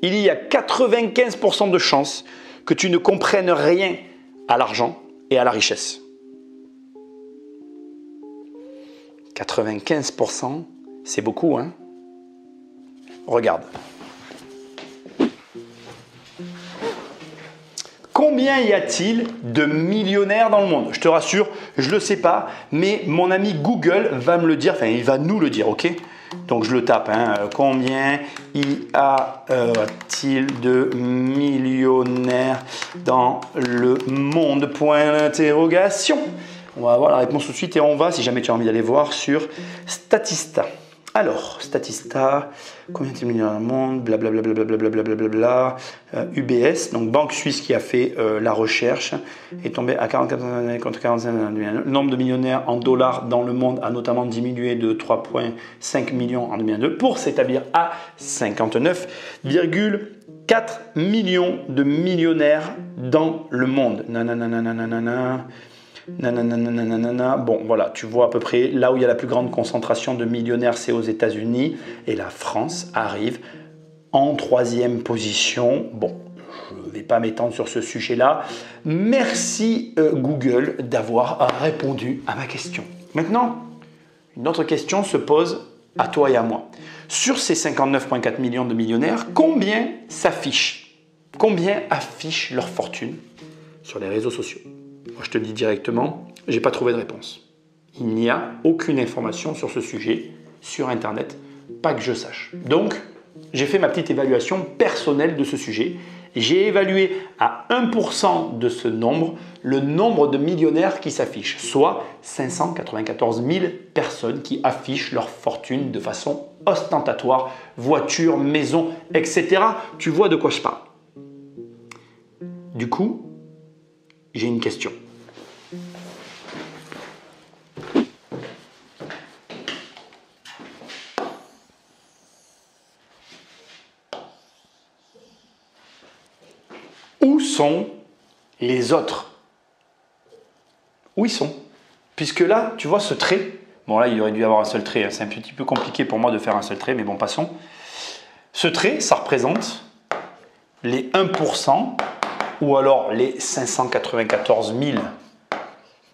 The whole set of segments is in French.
il y a 95% de chances que tu ne comprennes rien à l'argent et à la richesse. 95%, c'est beaucoup, hein? Regarde. Combien y a-t-il de millionnaires dans le monde? Je te rassure, je ne le sais pas, mais mon ami Google va me le dire, enfin il va nous le dire, ok? Donc je le tape, hein. Combien y a-t-il de millionnaires dans le monde? Point d'interrogation. On va avoir la réponse tout de suite et on va, si jamais tu as envie d'aller voir, sur Statista. Alors, Statista, combien de millionnaires dans le monde? Blablabla, blablabla, UBS, donc Banque Suisse qui a fait la recherche, est tombé à 44 contre 45. Le nombre de millionnaires en dollars dans le monde a notamment diminué de 3,5 millions en 2022 pour s'établir à 59,4 millions de millionnaires dans le monde. Nanana. Bon, voilà, tu vois à peu près là où il y a la plus grande concentration de millionnaires, c'est aux États-Unis. Et la France arrive en 3e position. Bon, je ne vais pas m'étendre sur ce sujet-là. Merci Google d'avoir répondu à ma question. Maintenant, une autre question se pose à toi et à moi. Sur ces 59,4 millions de millionnaires, combien s'affichent? Combien affichent leur fortune sur les réseaux sociaux? Moi, je te le dis directement, je n'ai pas trouvé de réponse. Il n'y a aucune information sur ce sujet sur Internet, pas que je sache. Donc, j'ai fait ma petite évaluation personnelle de ce sujet. J'ai évalué à 1% de ce nombre le nombre de millionnaires qui s'affichent, soit 594 000 personnes qui affichent leur fortune de façon ostentatoire, voiture, maison, etc. Tu vois de quoi je parle. Du coup, j'ai une question. Où sont les autres? Où ils sont? Puisque là, tu vois ce trait. Bon, là, il aurait dû y avoir un seul trait. C'est un petit peu compliqué pour moi de faire un seul trait, mais bon, passons. Ce trait, ça représente les 1%. Ou alors les 594 000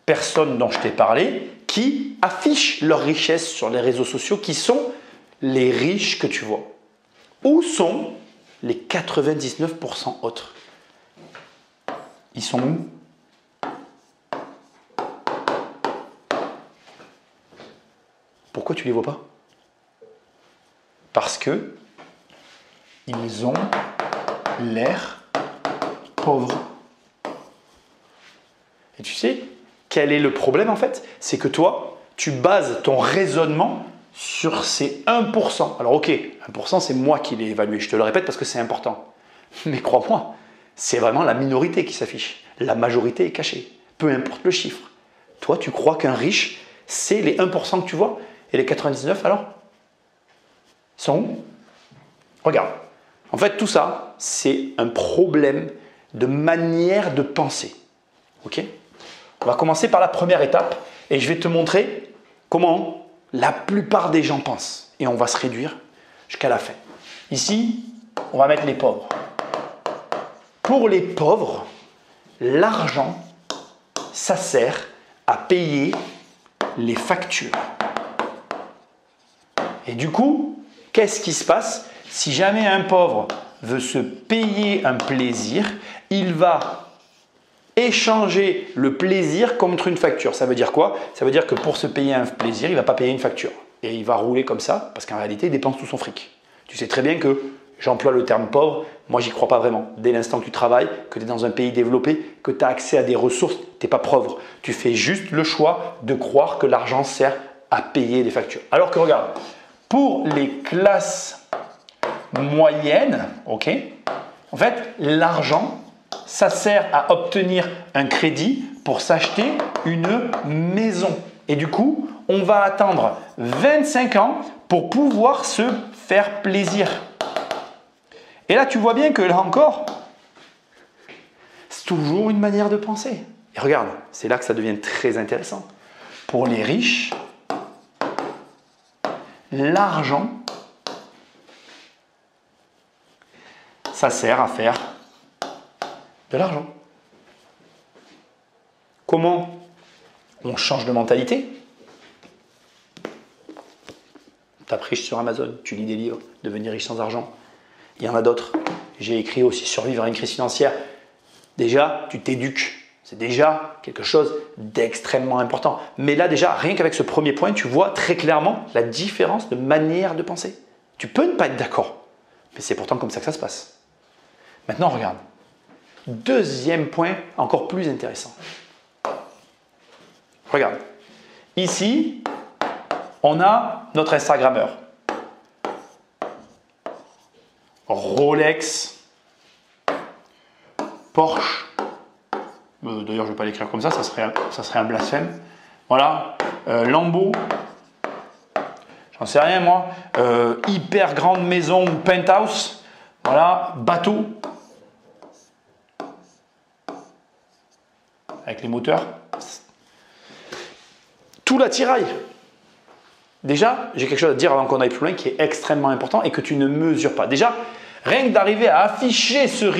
personnes dont je t'ai parlé qui affichent leur richesse sur les réseaux sociaux, qui sont les riches que tu vois. Où sont les 99% autres? Ils sont où? Pourquoi tu ne les vois pas? Parce que ils ont l'air pauvre. Et tu sais, quel est le problème en fait? C'est que toi, tu bases ton raisonnement sur ces 1%. Alors ok, 1% c'est moi qui l'ai évalué, je te le répète parce que c'est important. Mais crois-moi, c'est vraiment la minorité qui s'affiche. La majorité est cachée, peu importe le chiffre. Toi, tu crois qu'un riche, c'est les 1% que tu vois? Et les 99 alors? Ils sont où? Regarde. En fait, tout ça, c'est un problème de manière de penser. Ok? On va commencer par la première étape et je vais te montrer comment la plupart des gens pensent. Et on va se réduire jusqu'à la fin. Ici, on va mettre les pauvres. Pour les pauvres, l'argent, ça sert à payer les factures. Et du coup, qu'est-ce qui se passe? Si jamais un pauvre veut se payer un plaisir, il va échanger le plaisir contre une facture. Ça veut dire quoi? Ça veut dire que pour se payer un plaisir, il ne va pas payer une facture. Et il va rouler comme ça, parce qu'en réalité, il dépense tout son fric. Tu sais très bien que j'emploie le terme pauvre, moi j'y crois pas vraiment. Dès l'instant que tu travailles, que tu es dans un pays développé, que tu as accès à des ressources, tu n'es pas pauvre. Tu fais juste le choix de croire que l'argent sert à payer des factures. Alors que regarde, pour les classes moyennes, ok, en fait, l'argent, ça sert à obtenir un crédit pour s'acheter une maison. Et du coup, on va attendre 25 ans pour pouvoir se faire plaisir. Et là, tu vois bien que là encore, c'est toujours une manière de penser. Et regarde, c'est là que ça devient très intéressant. Pour les riches, l'argent, ça sert à faire de l'argent. Comment on change de mentalité? Tape riche sur Amazon, tu lis des livres, devenir riche sans argent. Il y en a d'autres. J'ai écrit aussi Survivre à une crise financière. Déjà, tu t'éduques. C'est déjà quelque chose d'extrêmement important. Mais là, déjà, rien qu'avec ce premier point, tu vois très clairement la différence de manière de penser. Tu peux ne pas être d'accord, mais c'est pourtant comme ça que ça se passe. Maintenant, regarde. Deuxième point, encore plus intéressant. Regarde. Ici, on a notre Instagrammeur. Rolex, Porsche. D'ailleurs, je ne vais pas l'écrire comme ça serait un blasphème. Voilà. Lambeau. J'en sais rien, moi. Hyper grande maison ou penthouse. Voilà. Bateau. Avec les moteurs. Tout l'attirail. Déjà, j'ai quelque chose à te dire avant qu'on aille plus loin qui est extrêmement important et que tu ne mesures pas. Déjà, rien que d'arriver à afficher ce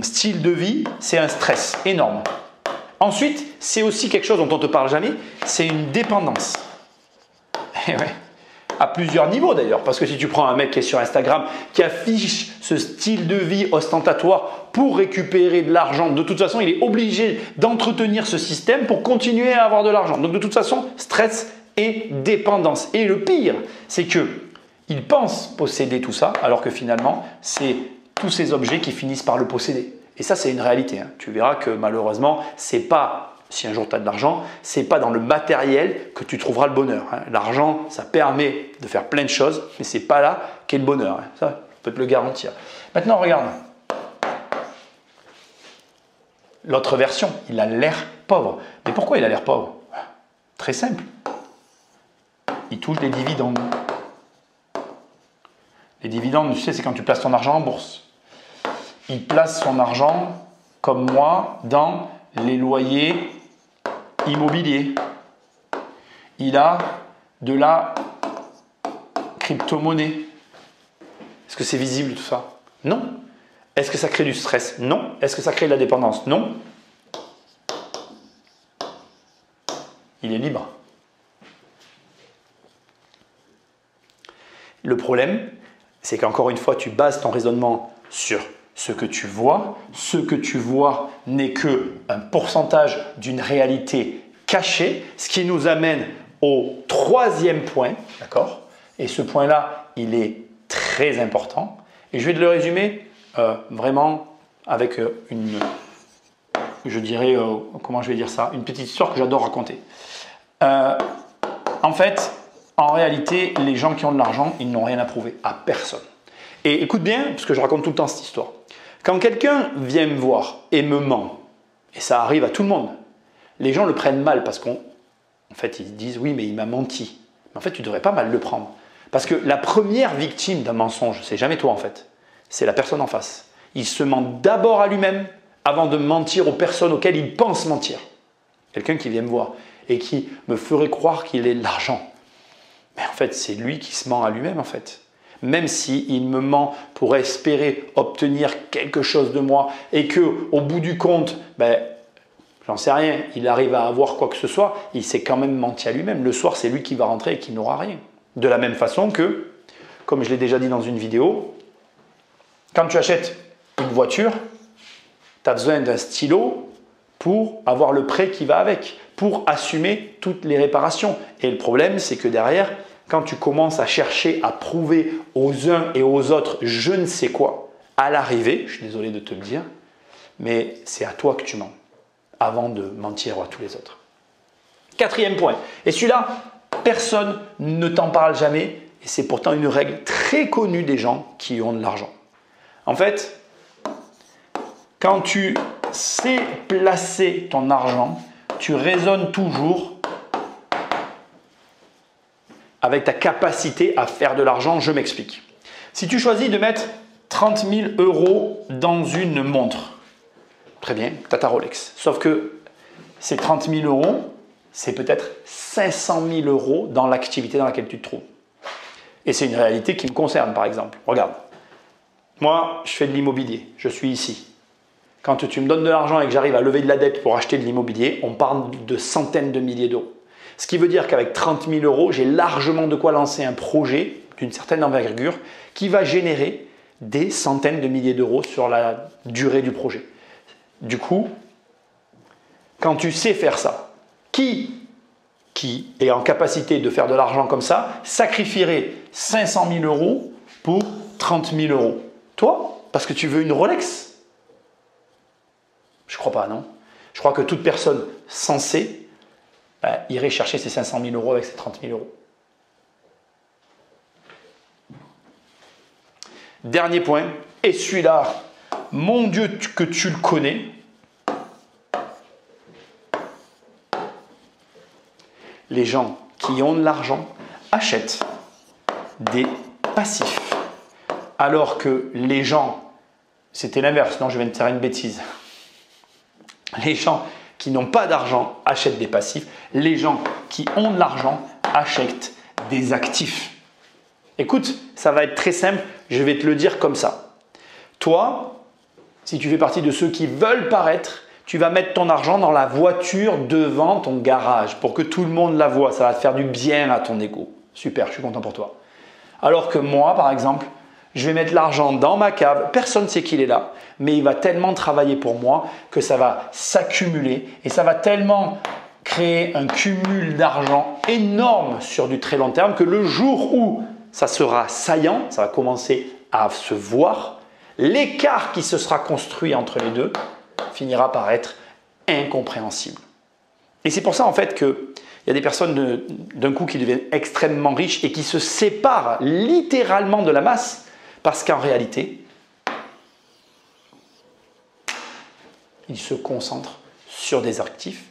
style de vie, c'est un stress énorme. Ensuite, c'est aussi quelque chose dont on ne te parle jamais, c'est une dépendance. Et ouais, à plusieurs niveaux d'ailleurs, parce que si tu prends un mec qui est sur Instagram, qui affiche ce style de vie ostentatoire pour récupérer de l'argent, de toute façon, il est obligé d'entretenir ce système pour continuer à avoir de l'argent. Donc de toute façon, stress et dépendance. Et le pire, c'est que il pense posséder tout ça, alors que finalement, c'est tous ces objets qui finissent par le posséder. Et ça, c'est une réalité. Hein. Tu verras que malheureusement, c'est pas, si un jour tu as de l'argent, c'est pas dans le matériel que tu trouveras le bonheur. Hein. L'argent, ça permet de faire plein de choses, mais c'est pas là qu'est le bonheur. Hein. Ça, je peux te le garantir. Maintenant, regarde. L'autre version, il a l'air pauvre. Mais pourquoi il a l'air pauvre? Très simple. Il touche des dividendes. Les dividendes, tu sais, c'est quand tu places ton argent en bourse. Il place son argent, comme moi, dans les loyers immobiliers. Il a de la crypto-monnaie. Est-ce que c'est visible tout ça? Non. Est-ce que ça crée du stress? Non. Est-ce que ça crée de la dépendance? Non. Il est libre. Le problème, c'est qu'encore une fois, tu bases ton raisonnement sur ce que tu vois. Ce que tu vois n'est qu'un pourcentage d'une réalité cachée, ce qui nous amène au troisième point, d'accord? Et ce point-là, il est très important. Et je vais te le résumer vraiment avec je dirais, comment je vais dire ça, une petite histoire que j'adore raconter. En fait, en réalité, les gens qui ont de l'argent, ils n'ont rien à prouver à personne. Et écoute bien, parce que je raconte tout le temps cette histoire. Quand quelqu'un vient me voir et me ment, et ça arrive à tout le monde, les gens le prennent mal parce qu'en fait, ils disent oui, mais il m'a menti. Mais en fait, tu ne devrais pas mal le prendre. Parce que la première victime d'un mensonge, c'est jamais toi en fait, c'est la personne en face. Il se ment d'abord à lui-même avant de mentir aux personnes auxquelles il pense mentir. Quelqu'un qui vient me voir et qui me ferait croire qu'il est de l'argent. Mais en fait, c'est lui qui se ment à lui-même en fait. Même s'il me ment pour espérer obtenir quelque chose de moi et qu'au bout du compte, j'en sais rien, il arrive à avoir quoi que ce soit, il s'est quand même menti à lui-même. Le soir, c'est lui qui va rentrer et qui n'aura rien. De la même façon que, comme je l'ai déjà dit dans une vidéo, quand tu achètes une voiture, tu as besoin d'un stylo pour avoir le prêt qui va avec, pour assumer toutes les réparations. Et le problème, c'est que derrière, quand tu commences à chercher à prouver aux uns et aux autres je ne sais quoi, à l'arrivée, je suis désolé de te le dire, mais c'est à toi que tu mens, avant de mentir à tous les autres. Quatrième point, et celui-là, personne ne t'en parle jamais, et c'est pourtant une règle très connue des gens qui ont de l'argent. En fait, quand tu sais placer ton argent, tu raisonnes toujours avec ta capacité à faire de l'argent. Je m'explique. Si tu choisis de mettre 30 000 € dans une montre, très bien, tu as ta Rolex. Sauf que ces 30 000 €, c'est peut-être 500 000 € dans l'activité dans laquelle tu te trouves. Et c'est une réalité qui me concerne, par exemple. Regarde, Moi, je fais de l'immobilier, je suis ici. Quand tu me donnes de l'argent et que j'arrive à lever de la dette pour acheter de l'immobilier, on parle de centaines de milliers d'euros. Ce qui veut dire qu'avec 30 000 euros, j'ai largement de quoi lancer un projet d'une certaine envergure qui va générer des centaines de milliers d'euros sur la durée du projet. Du coup, quand tu sais faire ça, qui est en capacité de faire de l'argent comme ça, sacrifierait 500 000 euros pour 30 000 euros? Toi, parce que tu veux une Rolex? Je ne crois pas, non? Je crois que toute personne sensée irait chercher ses 500 000 euros avec ses 30 000 euros. Dernier point, et celui-là, mon Dieu que tu le connais. Les gens qui ont de l'argent achètent des passifs. Alors que les gens, c'était l'inverse, non, je viens de faire une bêtise. Les gens qui n'ont pas d'argent achètent des passifs. Les gens qui ont de l'argent achètent des actifs. Écoute, ça va être très simple, je vais te le dire comme ça. Toi, si tu fais partie de ceux qui veulent paraître, tu vas mettre ton argent dans la voiture devant ton garage pour que tout le monde la voie. Ça va te faire du bien à ton ego. Super, je suis content pour toi. Alors que moi, par exemple, je vais mettre l'argent dans ma cave. Personne ne sait qu'il est là, mais il va tellement travailler pour moi que ça va s'accumuler et ça va tellement créer un cumul d'argent énorme sur du très long terme que le jour où ça sera saillant, ça va commencer à se voir, l'écart qui se sera construit entre les deux finira par être incompréhensible. Et c'est pour ça en fait qu'il y a des personnes d'un coup qui deviennent extrêmement riches et qui se séparent littéralement de la masse parce qu'en réalité, ils se concentrent sur des actifs.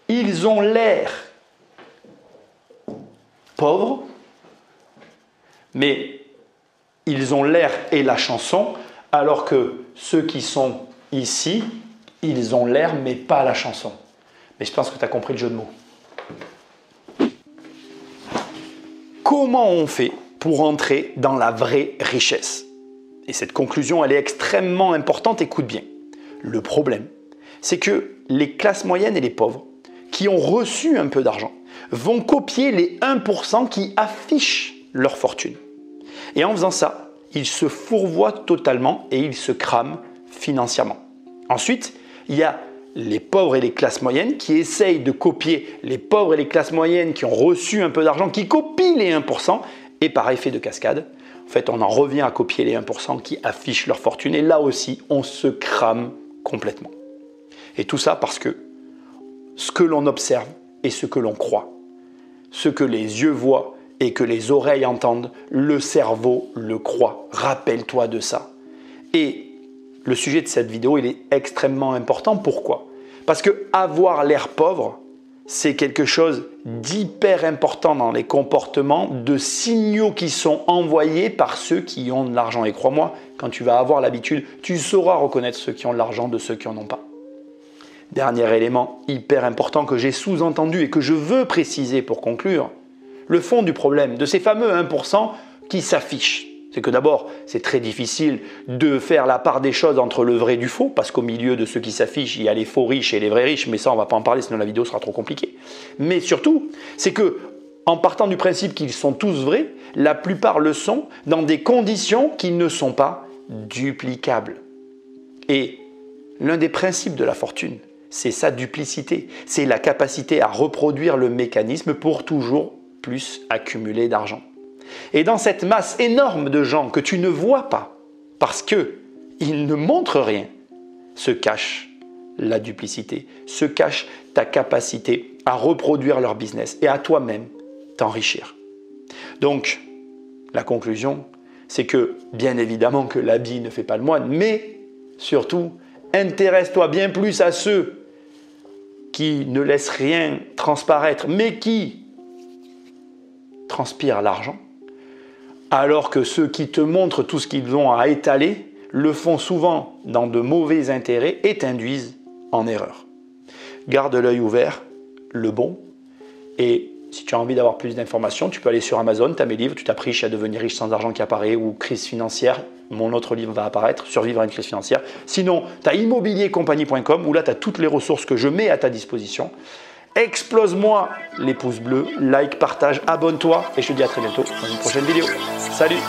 Ils ont l'air pauvres, mais ils ont l'air et la chanson, alors que ceux qui sont ici, ils ont l'air mais pas la chanson. Mais je pense que tu as compris le jeu de mots. Comment on fait pour entrer dans la vraie richesse? Et cette conclusion, elle est extrêmement importante, écoute bien. Le problème, c'est que les classes moyennes et les pauvres qui ont reçu un peu d'argent vont copier les 1% qui affichent leur fortune. Et en faisant ça, ils se fourvoient totalement et ils se crament financièrement. Ensuite, il y a les pauvres et les classes moyennes qui essayent de copier les pauvres et les classes moyennes qui ont reçu un peu d'argent, qui copient les 1%, et par effet de cascade, en fait, on en revient à copier les 1% qui affichent leur fortune, et là aussi, on se crame complètement. Et tout ça parce que ce que l'on observe et ce que l'on croit, ce que les yeux voient et que les oreilles entendent, le cerveau le croit. Rappelle-toi de ça. Et le sujet de cette vidéo, il est extrêmement important. Pourquoi? Parce que avoir l'air pauvre, c'est quelque chose d'hyper important dans les comportements, de signaux qui sont envoyés par ceux qui ont de l'argent. Et crois-moi, quand tu vas avoir l'habitude, tu sauras reconnaître ceux qui ont de l'argent de ceux qui n'en ont pas. Dernier élément hyper important que j'ai sous-entendu et que je veux préciser pour conclure, le fond du problème de ces fameux 1% qui s'affichent. C'est que d'abord, c'est très difficile de faire la part des choses entre le vrai et du faux, parce qu'au milieu de ceux qui s'affichent, il y a les faux riches et les vrais riches, mais ça, on ne va pas en parler, sinon la vidéo sera trop compliquée. Mais surtout, c'est que, en partant du principe qu'ils sont tous vrais, la plupart le sont dans des conditions qui ne sont pas duplicables. Et l'un des principes de la fortune, c'est sa duplicité, c'est la capacité à reproduire le mécanisme pour toujours plus accumuler d'argent. Et dans cette masse énorme de gens que tu ne vois pas, parce qu'ils ne montrent rien, se cache la duplicité, se cache ta capacité à reproduire leur business et à toi-même t'enrichir. Donc, la conclusion, c'est que bien évidemment que l'habit ne fait pas le moine, mais surtout, intéresse-toi bien plus à ceux qui ne laissent rien transparaître, mais qui transpirent l'argent, alors que ceux qui te montrent tout ce qu'ils ont à étaler le font souvent dans de mauvais intérêts et t'induisent en erreur. Garde l'œil ouvert, le bon, et Si tu as envie d'avoir plus d'informations, tu peux aller sur Amazon, tu as mes livres, tu tapes riche à devenir riche sans argent qui apparaît ou crise financière. Mon autre livre va apparaître, survivre à une crise financière. Sinon, tu as immobiliercompagnie.com où là, tu as toutes les ressources que je mets à ta disposition. Explose-moi les pouces bleus, like, partage, abonne-toi et je te dis à très bientôt dans une prochaine vidéo. Salut!